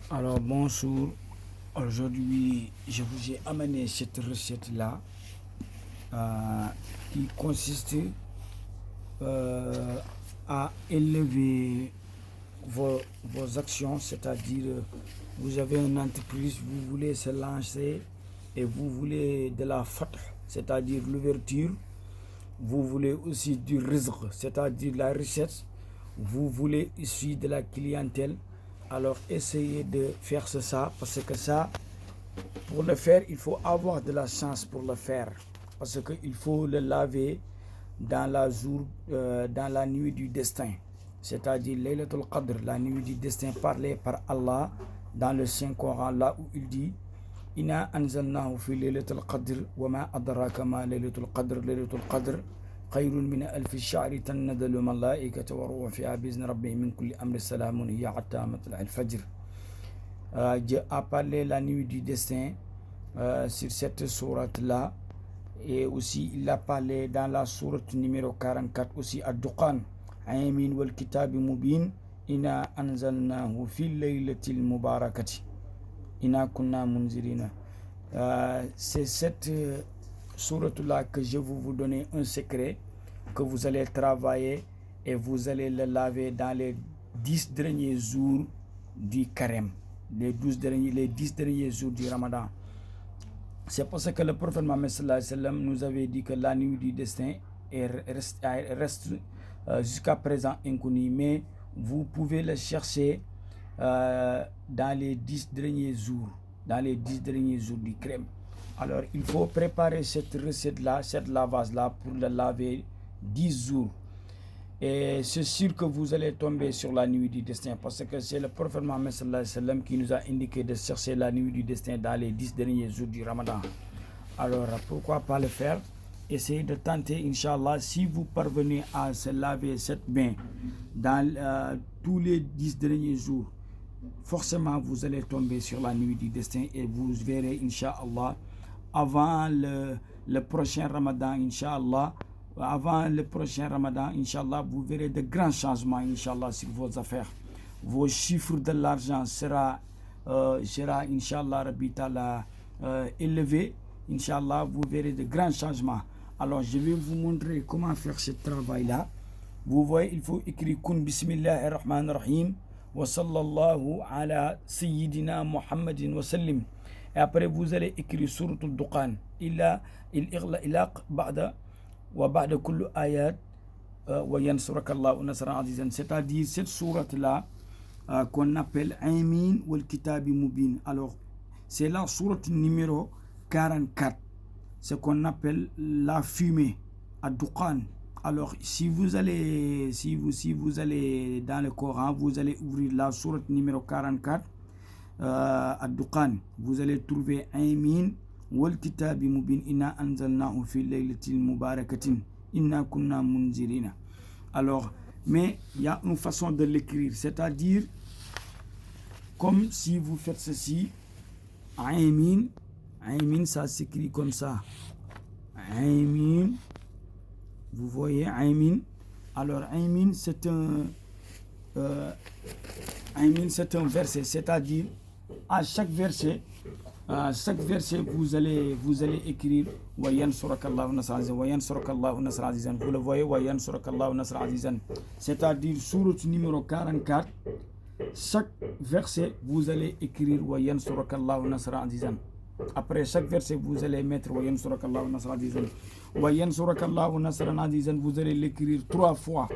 Alors bonjour, aujourd'hui je vous ai amené cette recette-là euh, qui consiste euh, à élever vos actions, c'est-à-dire vous avez une entreprise, vous voulez se lancer et vous voulez de la fath, c'est-à-dire l'ouverture, vous voulez aussi du rizq, c'est-à-dire la richesse, vous voulez aussi de la clientèle. Alors essayez de faire ça parce que ça, pour le faire, il faut avoir de la chance pour le faire. Parce qu'il faut le laver dans la nuit du destin. C'est-à-dire Laylatul Qadr, la nuit du destin parlée par Allah dans le Saint-Coran, là où il dit Inna anzalnahu fi Laylatul Qadr wa ma adraka ma Laylatul Qadr. Laylatul Qadr خير من ألف شهر تنزل الملائكة والروح فيها بإذن ربهم من كل أمر سلام هي حتى مطلع الفجر. Dieu a parlé la nuit du destin sur cette sourate-là. Et aussi, il a parlé dans la sourate numéro 44 aussi à Duqan. Amin wal kitabi mubin. Ina anzalnahu fi laylatil mubarakati. Ina kunna munzirina. C'est cette sourate-là que je vais vous donner un secret que vous allez travailler et vous allez le laver dans les 10 derniers jours du carême. Les 10 derniers jours du Ramadan. C'est parce que le prophète Mohammed sallallahu alayhi wa sallam nous avait dit que la nuit du destin reste jusqu'à présent inconnue, mais vous pouvez le chercher dans les 10 derniers jours, du carême. Alors il faut préparer cette recette-là, cette lavage-là pour le laver 10 jours. Et c'est sûr que vous allez tomber sur la nuit du destin parce que c'est le prophète Mohammed sallallahu alayhi wa sallam qui nous a indiqué de chercher la nuit du destin dans les 10 derniers jours du Ramadan. Alors pourquoi pas le faire? Essayez de tenter, Inch'Allah. Si vous parvenez à se laver cette bain dans tous les 10 derniers jours, forcément vous allez tomber sur la nuit du destin et vous verrez, Inch'Allah, avant le prochain Ramadan, Inch'Allah, Inch'Allah, vous verrez de grands changements, Inch'Allah, sur vos affaires. Vos chiffres de l'argent sera Inch'Allah, Rabbi Ta'ala, élevé. Inch'Allah, vous verrez de grands changements. Alors, je vais vous montrer comment faire ce travail-là. Vous voyez, il faut écrire Kun Bismillahir Rahmanir Rahim wa sallallahu ala Sayyidina Muhammadin wa sallim. Et après, vous allez écrire Suratul Duqan. Il ba'da wa ba'da kullu ayat wa yansurukallahu nasran azizan. C'est-à-dire cette sourate-là qu'on appelle Amin wal Kitabi Mubin. Alors, c'est la sourate numéro 44. C'est qu'on appelle la fumée à Duqan. Alors, si vous allez dans le Coran, vous allez ouvrir la sourate numéro 44 à Duqan. Vous allez trouver Amin wal kitabi mubin inna anzalnahu fi laylatil mubarakatin inna kunna munzirina. Alors, mais il y a une façon de l'écrire, c'est-à-dire comme si vous faites ceci. Amin, ça s'écrit comme ça. Amin, vous voyez Amin. Alors Amin c'est un verset, c'est-à-dire à chaque verset vous allez écrire wa yansurukallahu nasran azizan, wa yansurukallahu nasran azizan. Vous le voyez, wa yansurukallahu nasran azizan, c'est-à-dire sourate numéro 44. Chaque verset vous allez écrire wa yansurukallahu nasran azizan. Après chaque verset vous allez mettre wa yansurukallahu nasran azizan. Wa yansurukallahu nasran azizan, vous allez l'écrire 3 fois.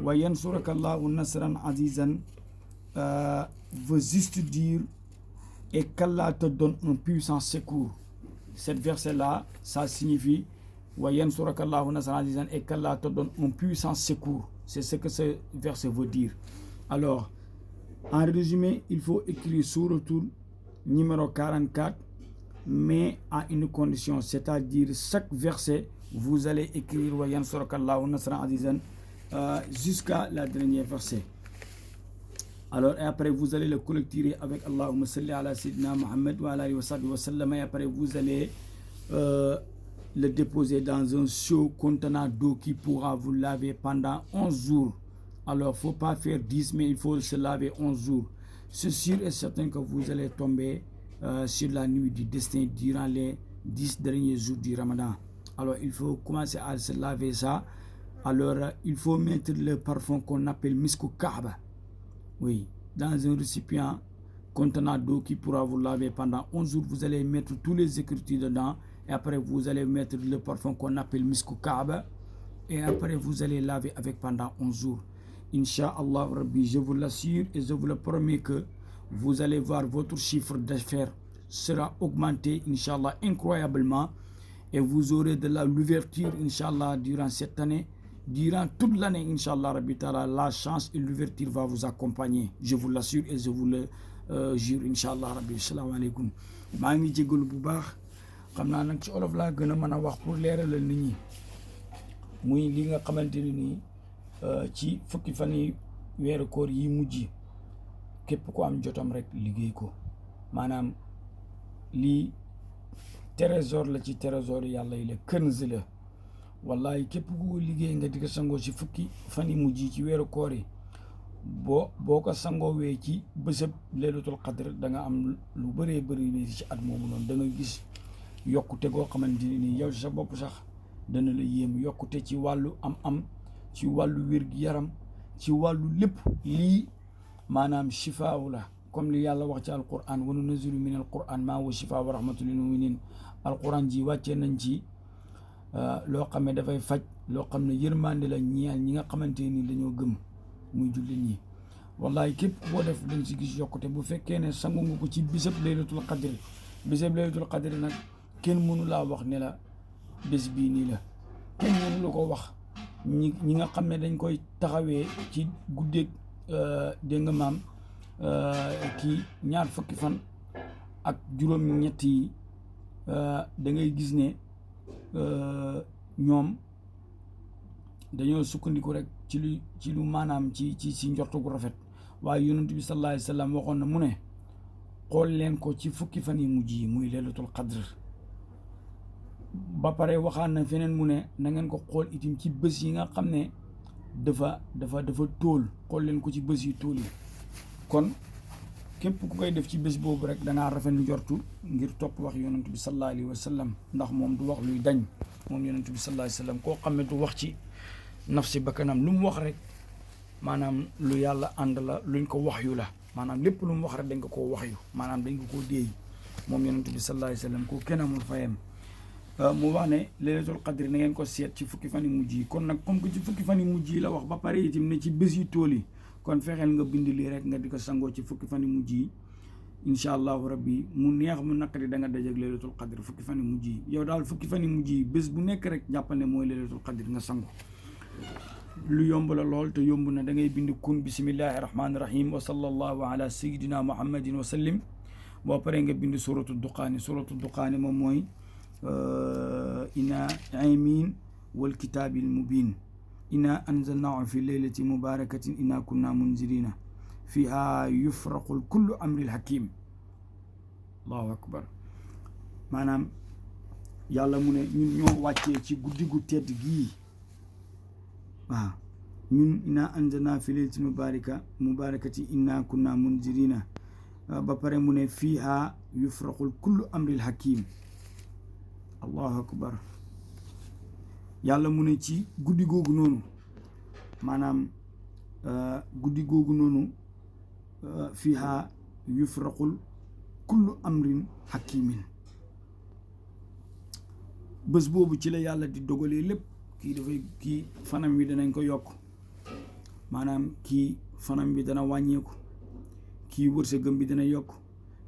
Wa yansurukallahu nasran azizan veut juste dire et qu'Allah te donne un puissant secours. Cette verset-là, ça signifie wa yansurukallahu nasran azizan et qu'Allah te donne un puissant secours. C'est ce que ce verset veut dire. Alors, en résumé, il faut écrire suratul numéro 44, mais à une condition, c'est-à-dire chaque verset, vous allez écrire wa yansurukallahu nasran azizan jusqu'à la dernière verset. Alors, et après, vous allez le collecter avec Allahumma salli ala Sayyidina Muhammad wa alihi wa sahbihi wa sallam. Et après, vous allez le déposer dans un seau contenant d'eau qui pourra vous laver pendant 11 jours. Alors, il ne faut pas faire 10, mais il faut se laver 11 jours. c'est sûr et certain que vous allez tomber sur la nuit du destin durant les 10 derniers jours du Ramadan. Alors il faut commencer à se laver ça. Alors il faut mettre le parfum qu'on appelle Misku Kaaba. Oui, dans un récipient contenant d'eau qui pourra vous laver pendant 11 jours. Vous allez mettre tous les écritures dedans. Et après, vous allez mettre le parfum qu'on appelle Misku Kaaba. Et après, vous allez laver avec pendant 11 jours. Inch'Allah Rabbi, je vous l'assure et je vous le promets que vous allez voir votre chiffre d'affaires sera augmenté, Inch'Allah, incroyablement. Et vous aurez de l'ouverture, Inch'Allah, durant cette année. Durant toute l'année, Inch'Allah Rabbi Ta'ala, la chance et l'ouverture va vous accompagner. Je vous l'assure et je vous le jure, Inch'Allah Rabbi. Salam alaikum. maa ngi jégalu bu baax xam naa nag ci olof laa gën a mën a wax pour leeralal nit ñi muy li nga xamante ne nii ci fukki fan yi weeru koor yi mujj képp ku am jotam rek liggéey ko maanaam lii trésor la ci trésor yàlla yi la kënz la wallahi képp ku liggéey nga di ko sangoo ci fukki fan yi mujj ci weeru koor yi boo ko sangoowee ci bésëb leelatul qadr da nga am lu bëree bëri ci at moomu noonu da nga gis yokkute goo xamante ni yow sa bopp sax dana la yéem yokkute ci wàllu am ci wàllu wér-gi-yaram ci wàllu lépp lii maanaam shifaaw la comme li yàlla wax ci alquran wa nunazzilu min alquran maa huwa shifaa wa rahmatu lil muminin alquran ji wàccee nañ ci loo xam ne dafay faj loo xam ne yërmande la ñeel ñi nga xamante ni dañoo gëm muy jullit ñi wallahi képp boo def dañ si gis yokkute bu fekkee ne sangu nga ko ci bisab laylatul qadri nag kenn mënu laa wax ne la bés bii nii la kenn mënu la ko wax ñi nga xam ne dañ koy taxawee ci guddeeg dégg nga maam kii ñaar fukki fan ak juróom-ñett yi da ngay gis ne ñoom dañoo sukkandiku rek ci lu maanaam ci njortu gu rafet waaye yonent bi sallallahu alayhi wa sallam waxoon na mu ne xool leen ko ci fukki fan yi mujj yi muy leelatul qadr ba pare waxaan na feneen mu ne na ngeen ko xool itam ci bés yi nga xam ne dafa tóol xool leen ko ci bés yu tóol yi kon képp ku koy def ci bés boobu rek dangaa rafet njortu ngir topp wax yonent bi sallallahu alayhi wa sallam ndax moom du wax luy dañ moom yonent bi sallallahu alayhi wa sallam koo xam ne du wax ci nafsi bakkanam lu mu wax rek maanaam lu yàlla ànd la luñ ko wax yu la maanaam lépp lu mu wax rek dañ ko koo wax yu maanaam dañ ko koo déey moom yonent bi sallallahu alayhi wa sallam ko kenn amul fayam mu wax ne laylatul qadri na ngeen ko seet ci fukki fan yi mujj yi kon nag comme que ci fukki fan yi mujj yi la wax ba pare itam ne ci bés yu tool yi kon fexeel nga bind lii rek nga di ko sangoo ci fukki fan yi mujj yi incha allahu rabbi mu neex mu naqari da nga dajeg laylatul qadri fukki fan yi mujj yi yow daal fukki fan yi mujj yi bés bu nekk rek jàppal ne mooy laylatul qadri nga sango lu yomb la lool te yomb na da ngay bind kun bismillahi rahmaani rahim wa sallallahu ala sayidina muhammadin wa sallim boo paree nga bind suratu duqaani moom mooy ina amin wal kitaabil mubin ina anzalnaahu fi leylati mubarakatin ina kunna munzirina fiha yufraqul kullu amril hakim allahu akbar maanaam yàlla mu ne ñun ñoo wàccee ci guddi gu tedd gii waaw ñun ina anzalnaahu fi leylati mubarakatin ina kunna munzirina ba pare mu ne fiha yufraqul kullu amril hakim allahu akbar yàlla mu ne ci guddi googu noonu maanaam guddi googu noonu fiha yufraqul kullu amrin hakimin bés boobu ci la yàlla di dogalee lépp kii fanam wi danañ ko yokk maanaam kii fanam bi dana wàññeeku kii wërsëgam bi dana yokk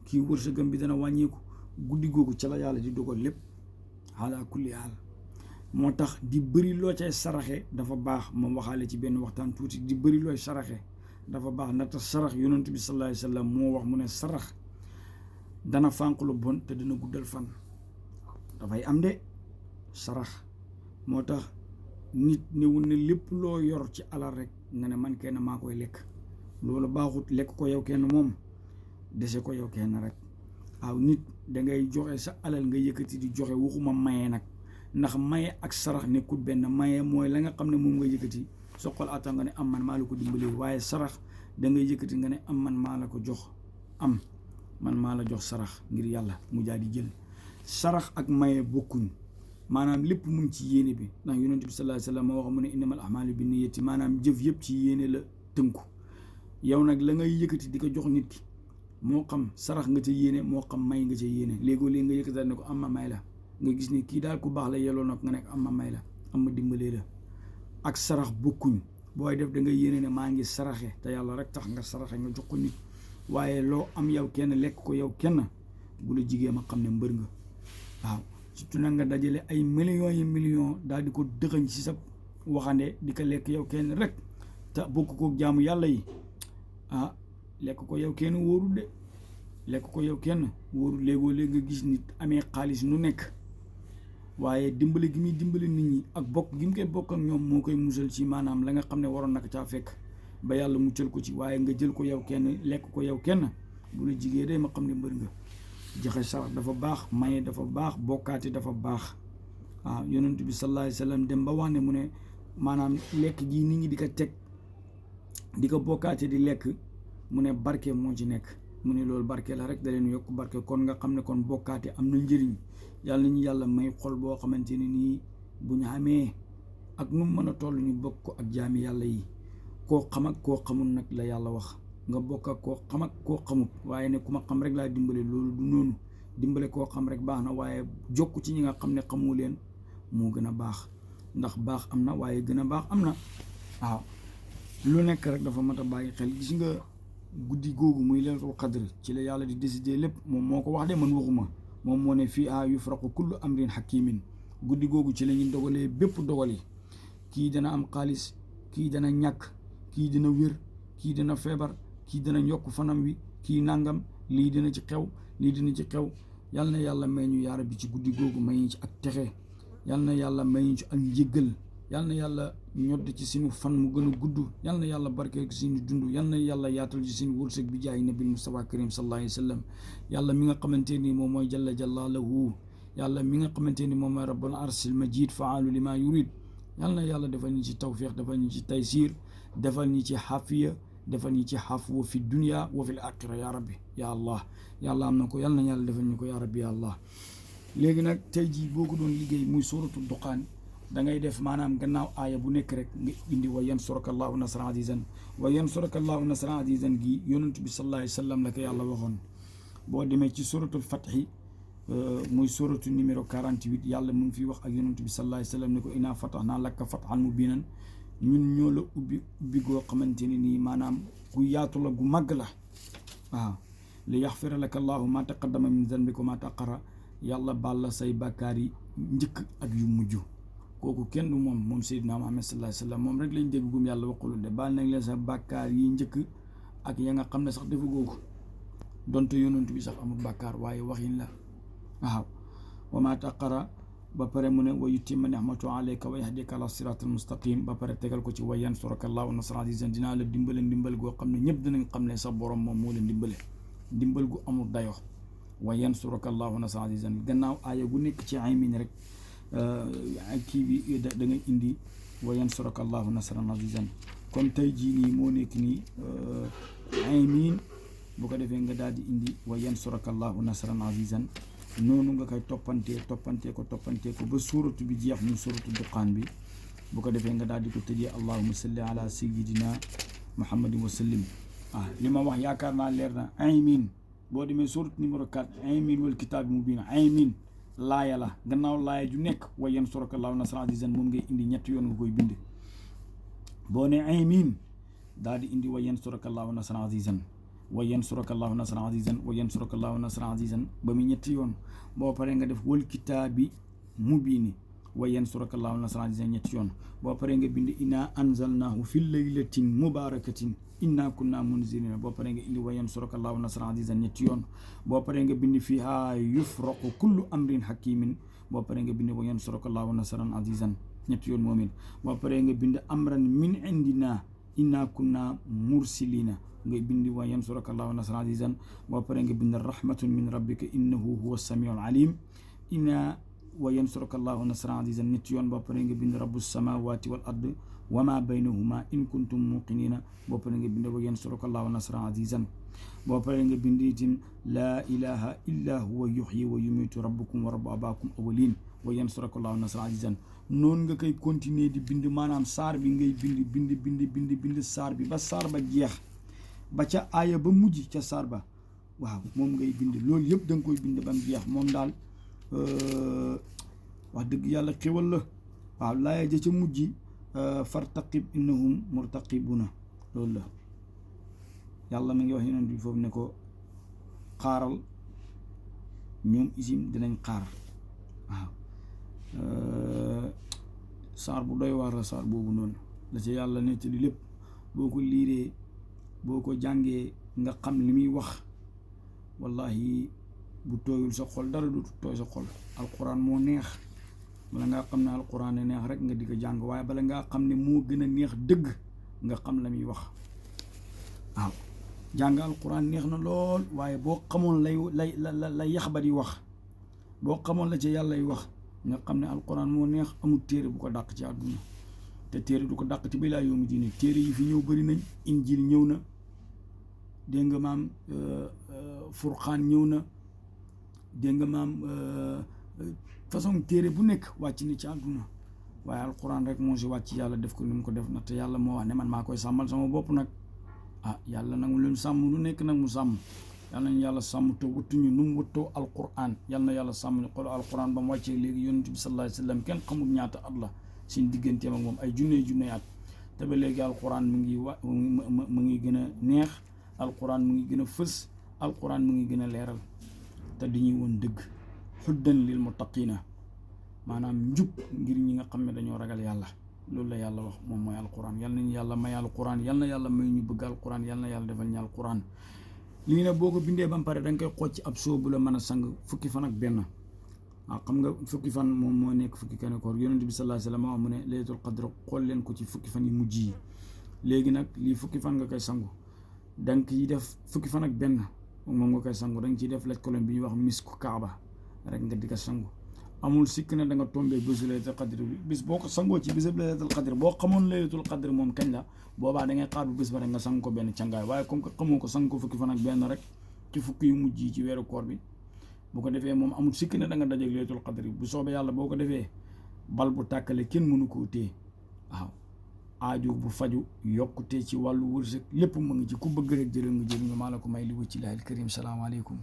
kii wërsëgam bi dana wàññeeku guddi googu ci la yàlla di dogal lépp ala kulli haal moo tax di bëri loo cay saraxe dafa baax ma waxaale ci benn waxtaan tuuti di bëri looy saraxe dafa baax ndaxte sarax yonent bi sallallahu alayhi wa sallam moo wax mu ne sarax dana fànq lu bon te dina guddal fan dafay am de sarax moo tax nit newul ne lépp loo yor ci alal rek nga ne man kenn maa koy lekk loolu baaxut lekk ko yow kenn moom dese ko yow kenn rek waaw nit dangay joxe sa alal nga yëkkati di joxe waxuma maye nag ndax maye ak sarax nekkul benn maye mooy la nga xam ne moom nga yëkkati soqal ata nga ne am man maa la ko dimbalee waaye sarax da ngay yëkkati nga ne am man maa la ko jox am man maa la jox sarax ngir yàlla mu daal di jël sarax ak maye bokkuñ maanaam lépp mu ngi ci yéene bi ndax yonent bi sallallahu alayhi wa sallam moo wax mu ne innamal a'maalu binniyati maanaam jëf yëpp ci yéene la tënku yow nag la ngay yëkkati di ko jox nit ki moo xam sarax nga ca yéene moo xam may nga ca yéene léegoo léegi nga yëkkati daal ne ko am ma may la nga gis ni kii daal ku baax la yelloo nag nga nekk am ma may la am ma dimbalee la ak sarax bokkuñ booy def da nga yéene ne maa ngi saraxe te yàlla rek tax nga saraxe nga jox ko nit waaye loo am yow kenn lekk ko yow kenn bu la jigéen ma xam ne mbër nga waaw surtout nag nga dajale ay millions yi millions daal di ko dëxañ ci sa waxande di ko lekk yow kenn rek te bokk ko jaamu yàlla yi lekk ko yow kenn wóorul de lekk ko yow kenn wóorul léegoo léegi nga gis nit amee xaalis nu nekk waaye dimbali gi muy dimbali nit ñi ak bokk gi mu koy bokk ak ñoom moo koy musal ci maanaam la nga xam ne waroon naka caa fekk ba yàlla muccal ko ci waaye nga jël ko yow kenn lekk ko yow kenn bu la jigéen day ma xam ne mbër nga joxe sarax dafa baax maye dafa baax bokkaate dafa baax waaw yonent bi sallallahu alayhi wa sallam dem ba wax ne mu ne maanaam lekk gi nit ñi di ko teg di ko bokkaate di lekk mu ne barke moo ci nekk mu ne loolu barke la rek da leen yokk barke kon nga xam ne kon bokkaate am na njëriñ yàlla nañu yàlla may xol boo xamante ne nii bu ñu xamee ak nu mu mën a toll ñu bokk ko ak jaami yàlla yi koo xam ak koo xamul nag la yàlla wax nga bokk ak koo xam ak koo xamut waaye ne ku ma xam rek laa dimbale loolu du noonu dimbale koo xam rek baax na waaye jokk ci ñi nga xam ne xamu leen moo gën a baax ndax baax am na waaye gën a baax am na waaw lu nekk rek dafa mat a bàyyi xel gis nga guddi googu muy laylatul qadr ci la yàlla di décider lépp moom moo ko wax de man waxuma moom moo ne fiihaa yufraqu kullu amrin hakimin guddi googu ci la ñuy dogalee bépp dogal yi kii dana am xaalis kii dana ñàkk kii dina wér kii dina feebar kii dina yokk fanam wi kii nangam lii dina ci xew lii dina ci xew yal na yàlla may ñu yaara bi ci guddi googu may ñu ci ak texe yal na yàlla may ñu ci ak njéggal yal na yàlla ñodd ci suñu fan mu gën a gudd yal na yàlla barkeel ci suñu dund yal na yàlla yaatal ci suñu wërsëg bi jaay nabil Mustafa Karim sallallahu alayhi wa sallam yàlla mi nga xamante ni moom mooy jalla jalaaluhu yàlla mi nga xamante ni moom mooy rabbul arsil majid faalu lima yurid yal na yàlla defal ñu ci tawfiq defal ñu ci taysir defal ñu ci xafiya defal ñu ci xafwa fi dunya wa fi l axira ya rabbi ya allah yàlla am na ko yal na yàlla defal ñu ko ya rabbi ya allah léegi nag tey jii boo ko doon liggéey muy suratul duqaan da ngay def maanaam gannaaw aaya bu nekk rek nga indi wa yansuraka allahu nasran azizan wa yansuraka allahu nasran azizan gi yonent bi sallallahu alayhi wa sallam la ko yàlla waxoon boo demee ci suratul fatxi muy suratu numéro 48 yàlla mu ngi fiy wax ak yonent bi sallallahu alayhi wa sallam ne ko inaa fatahnaa laka fathan mubiinan ñun ñoo la ubbi goo xamante ne nii maanaam gu yaatu la gu màgg la waaw li yaxfira laka allahu ma taqaddama min zanbika wa ma taqara yàlla baal la say bàkkaar yi njëkk ak yu mujj kooku kenn du moom Seydina Muhammad sallallahu alayhi wa sallam moom rek lañ dégg gum yàlla waxul de baal nañ leen sa bàkkaar yi njëkk ak ya nga xam ne sax dafa googu donte yonent bi sax amul bàkkaar waaye waxin la waaw wa ma taqara ba pare mu ne wa yutimma ni'matu alayka wa yahdika ala siratal mustaqim ba pare tegal ko ci wa yansuraka allahu nasran azizan dinaa la dimbale ndimbal goo xam ne ñëpp dinañ xam ne sa borom moom moo la dimbale ndimbal gu amul dayo wa yansuraka allahu nasran azizan gannaaw aaya gu nekk ci aymin rek kii bi da ngay indi wa yansuraka allahu nasran azizan kon tey jii nii moo nekk nii aymin bu ko defee nga daal di indi wa yansuraka allahu nasran azizan noonu nga koy toppantee ko ba suuratu bi jeex mu suuratu duqaan bi bu ko defee nga daal di ko tëjee allahumma salli ala sayyidina muhammadin wa sallim li ma wax yaakaar naa leer na aymin boo demee suuratu numéro 4 aymin wal kitaabi mubiin aymin laaya la gannaaw laaya ju nekk wa yansuraka allahu nasran azizan moom ngay indi ñetti yoon nga koy bind boo ne aymin daal di indi wa yansuraka allahu nasran azizan wa yansuraka allahu nasran azizan wa yansuraka allahu nasran azizan ba mu ñetti yoon boo paree nga def wal kitaabi mubiini wa yansuraka allahu nasran azizan ñetti yoon boo paree nga bind inna anzalnahu fi laylatin mubarakatin inna kunna munzilina boo paree nga indi wa yansuraka allahu nasran azizan ñetti yoon boo paree nga bind fiha yufraqu kullu amrin hakimin boo paree nga bind wa yansuraka allahu nasran azizan ñetti yoon moom it boo paree nga bind amran min indina inna kunna mursilina ngay bindi wa yansuraka allahu nasran azizan boo paree nga bind rahmatun min rabbika innahu huwa samiul alim inna wa yansuraka allahu nasran azizan ñetti yoon boo paree nga bind rabbus samawati wal ard wa ma baynahuma in kuntum muqinina boo paree nga bind wa yansuruka allahu nasran azizan boo paree nga bind itam laa ilaha illa huwa yuhyi wa yumitu rabbukum wa rabbu abakum awalin wa yansuruka allahu nasran azizan noonu nga koy continuer di bind maanaam saar bi ngay bind saar bi ba saar ba jeex ba ca aaya ba mujj ca saar ba waaw moom ngay bind loolu yëpp da nga koy bind ba mu jeex moom daal wax dëgg yàlla xéwal la waaw laaya ja ca mujj fartaqib innahum murtaqibuna loolu la yàlla ma ngi wax yonent bi foofu ne ko xaaral ñoom isim dinañ xaar waaw saar bu doy waar la saar boobu noonu la ca yàlla nettali lépp boo ko liiree boo ko jàngee nga xam li muy wax wallahi bu tooyul sa xol dara du tooy sa xol alquran moo neex bala ngaa xam ne alquran ne neex rek nga di ko jàng waaye bala ngaa xam ne moo gën a neex dëgg nga xam la muy wax waaw jàng alquran neex na lool waaye boo xamoon la yax ba di wax boo xamoon la ca yàlla y wax nga xam ne alquran moo neex amul téere bu ko dàq ci àdduna te téere du ko dàq ci bilaa yawmi diine téere yi fi ñëw bëri nañ injil ñëw na dégg nga maam furqaan ñëw na dégg nga maam façon téere bu nekk wàcc na ci àdduna waaye alquran rek moo si wàcc yàlla def ko ni mu ko def nag te yàlla moo wax ne man maa koy sàmmal sama bopp nag yàlla nag mu leen sàmm lu nekk nag mu sàmm yàlla nañu yàlla sàmm te wattuñu nu mu wattoo alquran yàlla na yàlla sàmm ñu xool alquran ba mu wàccee léegi yonent bi sallallahu alayhi wa sallam kenn xamul ñaata at la seen digganteem ak moom ay junne at te ba léegi alquran mu ngi gën a neex alquran mu ngi gën a fës alquran mu ngi gën a leeral te dañuy woon dëgg xuddan lil muttaqina maanaam njub ngir ñi nga xam ne dañoo ragal yàlla loolu la yàlla wax moom mooy alquran yal nañu yàlla may alquran yal na yàlla may ñu bëgg alquran yal na yàlla defal ñu alquran lii nag boo ko bindee ba mu pare da nga koy xooj ci ab soo bu la mën a sang fukki fan ak benn waaw xam nga fukki fan moom moo nekk fukki kan koor yonent bi sallallahu alayhi wa sallam mu ne laylatul qadr xool leen ko ci fukki fan yu mujj yi léegi nag lii fukki fan nga koy sangu da nga ciy def fukki fan ak benn moom nga koy sangu da nga ciy def laj kolon bi ñuy wax misku kaaba rek nga di ko sangu amul sikk ne da nga tombé bésu laylatul qadr bi bis boo ko sangoo ci bésab laylatul qadr boo xamoon laylatul qadr moom kañ la boobaa da ngay xaar bu bés ba rek nga sang ko benn cangaay waaye comme que xamoo ko sang ko fukki fan ak benn rek ci fukki yu mujj yi ci weeru koor bi bu ko defee moom amul sikk ne da nga dajeeg laylatul qadr bu soobee yàlla boo ko defee bal bu tàkkale kenn mënu koo téye waaw aaju bu faju yokkute ci wàllu wërsëg lépp mu ngi ci ku bëgg rek jëriñ nga jëriñu maa la ko may li wëcci laahil karim salaamaaleykum